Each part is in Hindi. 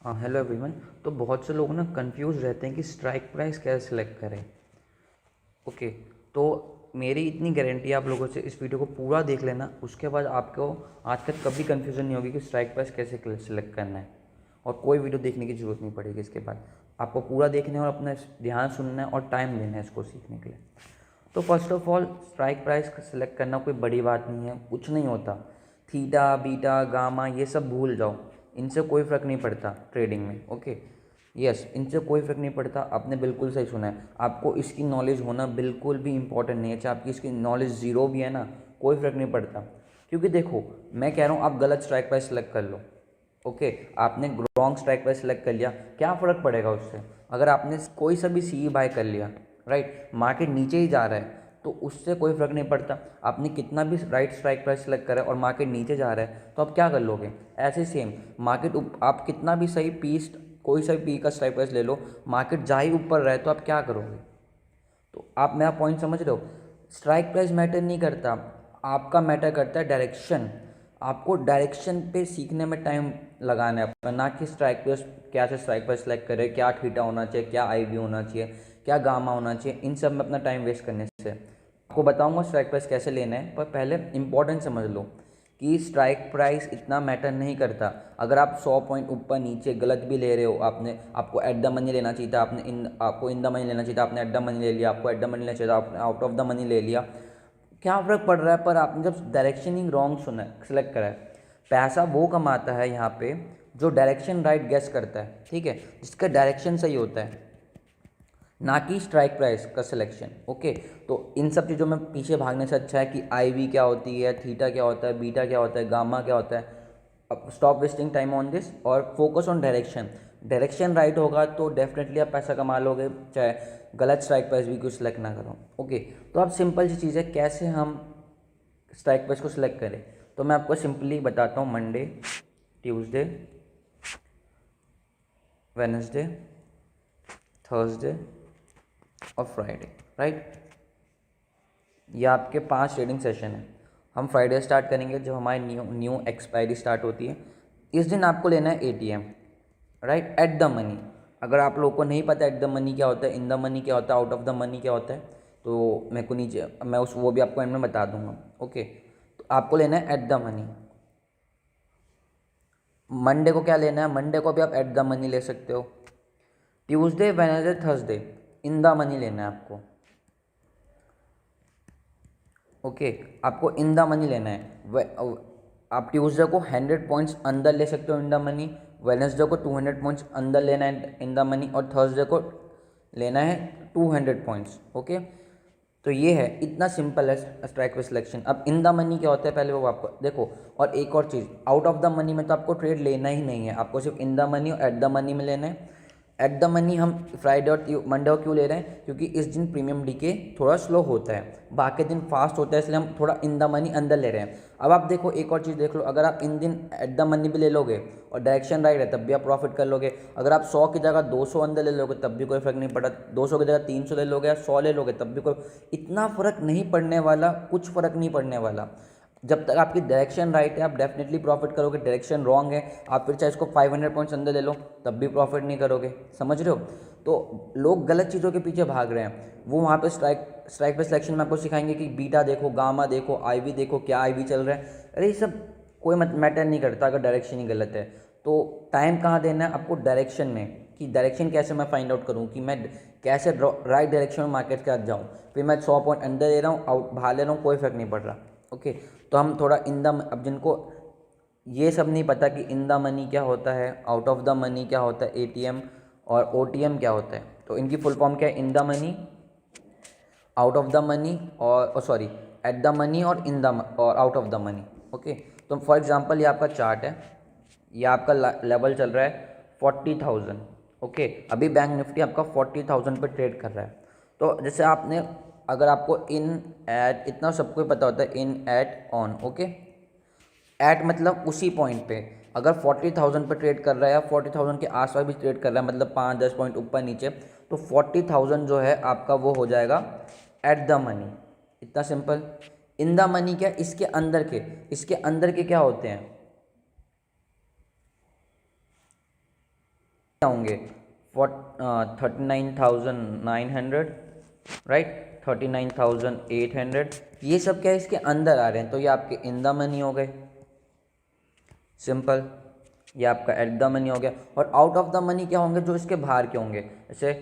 Hello everyone. तो बहुत से लोग ना कंफ्यूज रहते हैं कि स्ट्राइक प्राइस कैसे सिलेक्ट करें। ओके, तो मेरी इतनी गारंटी है आप लोगों से, इस वीडियो को पूरा देख लेना, उसके बाद आपको आज तक कभी कंफ्यूजन नहीं होगी कि स्ट्राइक प्राइस कैसे सिलेक्ट करना है, और कोई वीडियो देखने की ज़रूरत नहीं पड़ेगी। इसके बाद आपको पूरा देखना है और अपना ध्यान सुनना है और टाइम देना है इसको सीखने के लिए। तो first of all, strike price select करना कोई बड़ी बात नहीं है, कुछ नहीं होता। थीटा बीटा गामा ये सब भूल जाओ, इनसे कोई फ़र्क नहीं पड़ता ट्रेडिंग में। ओके, यस, इनसे कोई फ़र्क नहीं पड़ता। आपने बिल्कुल सही सुना है, आपको इसकी नॉलेज होना बिल्कुल भी इंपॉर्टेंट नहीं है। चाहे आपकी इसकी नॉलेज ज़ीरो भी है ना, कोई फ़र्क नहीं पड़ता। क्योंकि देखो, मैं कह रहा हूँ आप गलत स्ट्राइक प्राइस सेलेक्ट कर लो। ओके, आपने रॉन्ग स्ट्राइक प्राइस सेलेक्ट कर लिया, क्या फ़र्क पड़ेगा उससे? अगर आपने कोई सा भी सी बाय कर लिया, राइट, मार्केट नीचे ही जा रहा है तो उससे कोई फ़र्क नहीं पड़ता। आपने कितना भी राइट स्ट्राइक प्राइस सेलेक्ट करा है और मार्केट नीचे जा रहा है तो आप क्या कर लोगे? ऐसे सेम मार्केट आप कितना भी सही पीस, कोई सा भी पी का स्ट्राइक प्राइस ले लो, मार्केट जा ही ऊपर रहा है तो आप क्या करोगे? तो आप मेरा पॉइंट समझ रहे हो? स्ट्राइक प्राइस मैटर नहीं करता, आपका मैटर करता है डायरेक्शन। आपको डायरेक्शन पे सीखने में टाइम लगाना है अपना, ना कि स्ट्राइक प्राइस क्या से स्ट्राइक प्राइस सेलेक्ट करें, क्या थीटा होना चाहिए, क्या आईवी होना चाहिए, क्या गामा होना चाहिए, इन सब में अपना टाइम वेस्ट करने से। आपको बताऊंगा स्ट्राइक प्राइस कैसे लेना है, पर पहले इंपॉर्टेंट समझ लो कि स्ट्राइक प्राइस इतना मैटर नहीं करता। अगर आप 100 पॉइंट ऊपर नीचे गलत भी ले रहे हो, आपको एट द मनी लेना चाहिए था, आपको इन द मनी लेना चाहिए था, आपने एट द मनी ले लिया, आपको एट द मनी लेना चाहिए था, आपने आउट ऑफ द मनी ले लिया, क्या फ़र्क पड़ रहा है? पर आपने जब डायरेक्शन ही रॉन्ग सुना है, सेलेक्ट करा है। पैसा वो कमाता है यहाँ पे जो डायरेक्शन राइट गेस करता है, ठीक है, जिसका डायरेक्शन सही होता है, ना कि स्ट्राइक प्राइस का सिलेक्शन। ओके, तो इन सब चीज़ों में पीछे भागने से अच्छा है कि आईवी क्या होती है, थीटा क्या होता है, बीटा क्या होता है, गामा क्या होता है। अब stop wasting time on this और focus on direction. Direction right होगा तो डेफिनेटली आप पैसा कमा लोगे, चाहे गलत स्ट्राइक प्राइस भी कुछ सेलेक्ट ना करो। ओके, तो अब सिंपल सी चीज़ है कैसे हम स्ट्राइक प्राइस को सिलेक्ट करें। तो मैं आपको सिंपली बताता हूँ, मंडे, ट्यूसडे, वेनसडे, थर्सडे और फ्राइडे, राइट। ये आपके 5 ट्रेडिंग सेशन है। हम फ्राइडे स्टार्ट करेंगे जब हमारी न्यू न्यू एक्सपायरी स्टार्ट होती है। इस दिन आपको लेना है ATM, right, at the money. अगर आप लोगों को नहीं पता एट द मनी क्या होता है, इन द मनी क्या होता है, आउट ऑफ द मनी क्या होता है, तो मेरे को नीचे मैं उस वो भी आपको एंड में बता दूंगा। ओके, तो आपको लेना है एट द मनी। मंडे को क्या लेना है? मंडे को भी आप एट द मनी ले सकते हो। Tuesday, Wednesday, Thursday in the money लेना है आपको। ओके, आपको इन द मनी लेना है। आप ट्यूसडे को 100 पॉइंट्स अंदर ले सकते हो इन द मनी, वेडनेसडे को 200 पॉइंट्स अंदर लेना है इन द मनी, और थर्सडे को लेना है 200 पॉइंट्स। ओके, तो ये है, इतना सिंपल है स्ट्राइक पे सिलेक्शन। अब इन द मनी क्या होता है पहले वो आपको देखो। और एक और चीज़, आउट ऑफ द मनी में तो आपको ट्रेड लेना ही नहीं है, आपको सिर्फ इन द मनी और एट द मनी में लेना है। एट द मनी हम फ्राइडे और मंडे को क्यों ले रहे हैं? क्योंकि इस दिन प्रीमियम डीके थोड़ा स्लो होता है, बाकी दिन फास्ट होता है, इसलिए हम थोड़ा इन द मनी अंदर ले रहे हैं। अब आप देखो, एक और चीज़ देख लो, अगर आप इन दिन एट द मनी भी ले लोगे और डायरेक्शन राइट है तब भी आप प्रॉफिट कर लोगे। अगर आप 100 की जगह 200 अंदर ले लोगे तब भी कोई फ़र्क नहीं पड़ा, 200 की जगह 300 ले लोगे या 100 ले लोगे तब भी कोई इतना फ़र्क नहीं पड़ने वाला, कुछ फ़र्क नहीं पड़ने वाला। जब तक आपकी डायरेक्शन राइट है आप डेफिनेटली प्रॉफिट करोगे, डायरेक्शन रॉन्ग है आप फिर चाहे इसको 500 पॉइंट्स अंदर ले लो तब भी प्रॉफिट नहीं करोगे। समझ रहे हो? तो लोग गलत चीज़ों के पीछे भाग रहे हैं। वो वहाँ पे स्ट्राइक पे सिलेक्शन में आपको सिखाएंगे कि बीटा देखो, गामा देखो, आईवी देखो, क्या आईवी चल रहा है। अरे ये सब कोई मैटर नहीं करता अगर डायरेक्शन ही गलत है। तो टाइम कहाँ देना है आपको? डायरेक्शन में, कि डायरेक्शन कैसे मैं फाइंड आउट करूँ, कि मैं कैसे राइट डायरेक्शन में मार्केट के साथ जाऊँ। फिर मैं 100 पॉइंट अंदर ले रहा हूँ, आउट बाहर ले रहा हूँ, कोई फ़र्क नहीं पड़ रहा। ओके, तो हम थोड़ा अब जिनको ये सब नहीं पता कि इन द मनी क्या होता है, आउट ऑफ द मनी क्या होता है, एटीएम और ओटीएम क्या होता है, तो इनकी फुल फॉर्म क्या है? इन the money, out of the money, और सॉरी, एट द मनी और इन द और out of the money. Okay, तो फॉर एग्जांपल ये आपका चार्ट है, ये आपका लेवल चल रहा है 40,000। ओके, अभी बैंक निफ्टी आपका 40,000 पे ट्रेड कर रहा है। तो जैसे आपने, अगर आपको इन एट, इतना सबको पता होता है, इन एट ऑन। ओके, एट मतलब उसी पॉइंट पे, अगर 40,000 पे ट्रेड कर रहा है या 40,000 के आसपास भी ट्रेड कर रहा है, मतलब 5-10 पॉइंट ऊपर नीचे, तो 40,000 जो है आपका वो हो जाएगा एट द मनी। इतना सिंपल। इन द मनी क्या? इसके अंदर के क्या होते हैं? होंगे 39,900, राइट, 39,800, ये सब क्या है इसके अंदर आ रहे हैं, तो ये आपके इन द मनी हो गए, सिंपल। ये आपका एट द मनी हो गया। और आउट ऑफ द मनी क्या होंगे, जो इसके बाहर के होंगे, जैसे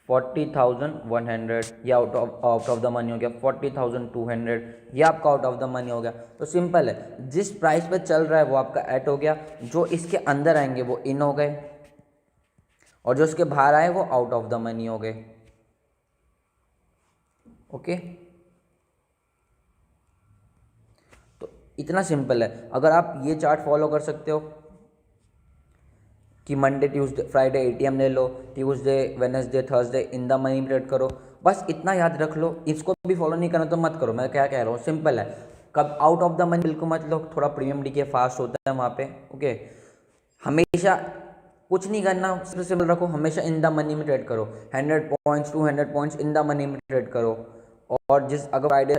40,100, ये आउट ऑफ द मनी हो गया। 40,200, ये आपका आउट ऑफ द मनी हो गया। तो सिंपल है, जिस प्राइस पे चल रहा है वो आपका एट हो गया, जो इसके अंदर आएंगे वो इन हो गए, और जो इसके बाहर आए वो आउट ऑफ द मनी हो गए। ओके, तो इतना सिंपल है। अगर आप ये चार्ट फॉलो कर सकते हो कि मंडे ट्यूसडे फ्राइडे एटीएम ले लो, Tuesday Wednesday Thursday in the money trade करो, बस इतना याद रख लो। इसको भी फॉलो नहीं करना तो मत करो, मैं क्या कह रहा हूँ सिंपल है। कब आउट ऑफ द मनी बिल्कुल मत लो, थोड़ा प्रीमियम डीके फास्ट होता है वहाँ पे। ओके, हमेशा कुछ नहीं करना, सिर्फ सिंपल रखो, हमेशा इन द मनी में ट्रेड करो। 100 points 200 points in the money में ट्रेड करो। और अगर फ्राइडे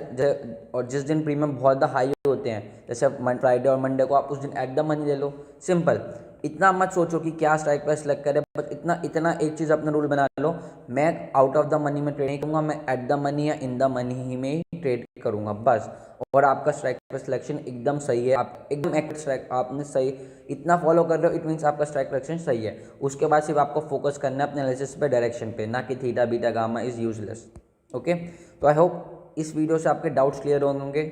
और जिस दिन प्रीमियम बहुत ज़्यादा हाई होते हैं, जैसे फ्राइडे और मंडे को, आप उस दिन एट द मनी ले लो, सिंपल। इतना मत सोचो कि क्या स्ट्राइक प्राइस सेलेक्ट करें, बस इतना एक चीज़ अपना रूल बना लो, मैं आउट ऑफ द मनी में ट्रेड नहीं करूँगा, मैं एट द मनी या इन द मनी ही में ही ट्रेड करूँगा बस। और आपका स्ट्राइक प्राइस सिलेक्शन एकदम सही है, आप एकदम एक्ट स्ट्राइक आपने सही इतना फॉलो कर रहे हो, इट मीन्स आपका स्ट्राइक प्राइस सिलेक्शन सही है। उसके बाद सिर्फ आपको फोकस करना है अपने एनालिसिस पे, डायरेक्शन पे, ना कि theta beta gamma is useless. Okay, तो आई होप इस वीडियो से आपके डाउट्स क्लियर होंगे।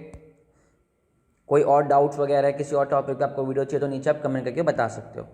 कोई और डाउट्स वगैरह किसी और टॉपिक पे आपको वीडियो चाहिए तो नीचे आप कमेंट करके बता सकते हो।